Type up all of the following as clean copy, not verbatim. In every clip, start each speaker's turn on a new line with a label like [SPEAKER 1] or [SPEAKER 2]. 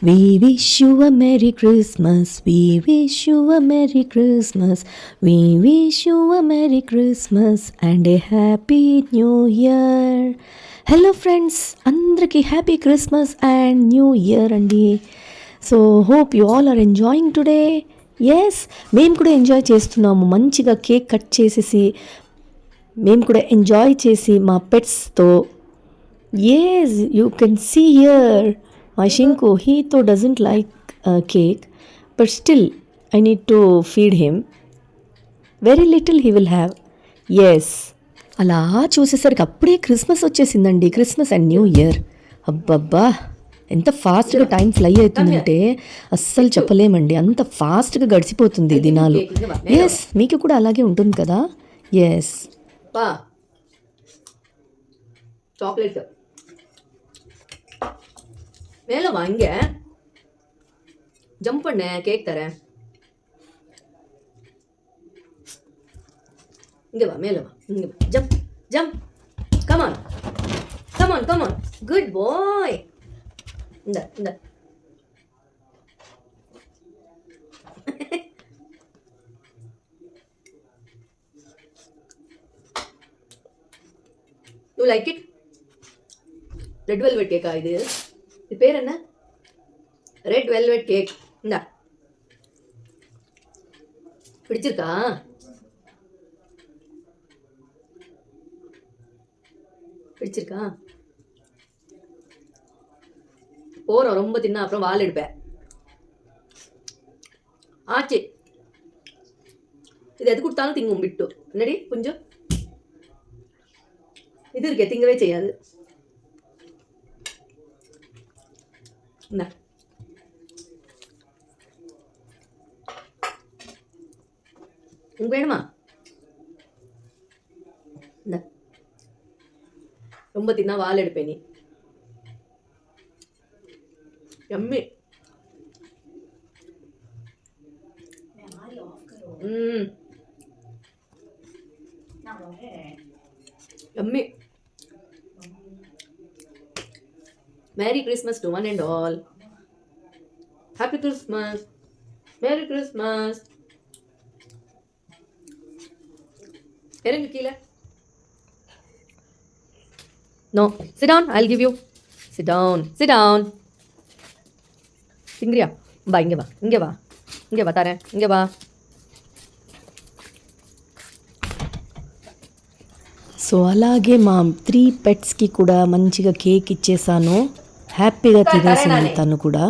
[SPEAKER 1] We wish you a Merry Christmas. We wish you a Merry Christmas. We wish you a Merry Christmas and a Happy New Year. Hello friends, అందరికీ happy christmas and new year అండి. So hope you all are enjoying today. Yes, మేము కూడా enjoy చేస్తున్నాము. మంచిగా cake cut చేసేసి మేము కూడా enjoy చేసి మా పెట్స్తో. Yes, you can see here my Shinku. He though doesn't like cake, but still I need to feed him. Very little he will have. Yes, అలా చూసేసరికి అప్పుడే క్రిస్మస్ వచ్చేసిందండి. Christmas and new year. అబ్బబ్బా, ఎంత ఫాస్ట్గా టైం ఫ్లై అవుతుందంటే అస్సలు చెప్పలేమండి. అంత ఫాస్ట్గా గడిచిపోతుంది దినాలు. ఎస్, మీకు కూడా అలాగే ఉంటుంది కదా. ఎస్,
[SPEAKER 2] చాక్లెట్ மேலே வாங்க, ஜம்ப் பண்ண, கேக் தரேன். இங்கே வா, மேலே வா, இங்கே வா, jump jump, come on come on come on, good boy. இந்த இந்த you like it? Red velvet கேக்கா இது? இது பேர் என்ன? Red velvet cake. இந்தா, பிடிச்சிருக்கா? பிடிச்சிருக்கா? போறோம், ரொம்ப தின்னா அப்புறம் வால் எடுப்பேன். ஆச்சு, இது எது கொடுத்தாலும் திங்கும் விட்டு. என்னடி கொஞ்சம் இது இருக்கே, திங்கவே செய்யாது. உங்க வேணுமா? ரொம்ப தின்னா வால் எடுப்பேன் நீ. எம்மி. எம்மி. Merry Christmas to one and all. Happy Christmas. Merry Christmas. Erungu keela. No, sit down. I'll give you. Sit down. Sit down. Singriya, va inge va. Inge va. Inge va tare. Inge va.
[SPEAKER 1] So అలాగే మా 3 పెట్స్కి కూడా మంచిగా cake ఇచ్చేసాను. హ్యాపీగా తినేసింది తను కూడా.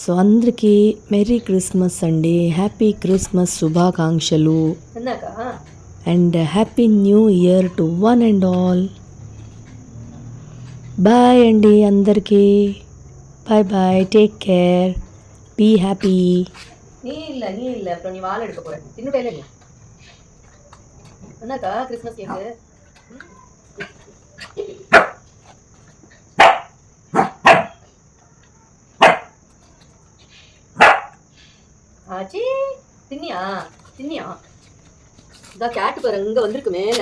[SPEAKER 1] So అందరికీ మెరీ క్రిస్మస్ అండి. హ్యాపీ క్రిస్మస్ శుభాకాంక్షలు and happy New Year to one and all. Bye అండి అందరికీ. Bye bye, take care, be happy.
[SPEAKER 2] நீ இல்லை அப்புறம் நீ வால் எடுக்க போற. தின்னுட்டே இல்லை என்னக்கா கிறிஸ்மஸ் கேக்கு? ஆச்சி, தின்னியா தின்னியா? இதான் கேட்டு பாரு, இங்க வந்திருக்கு மேல.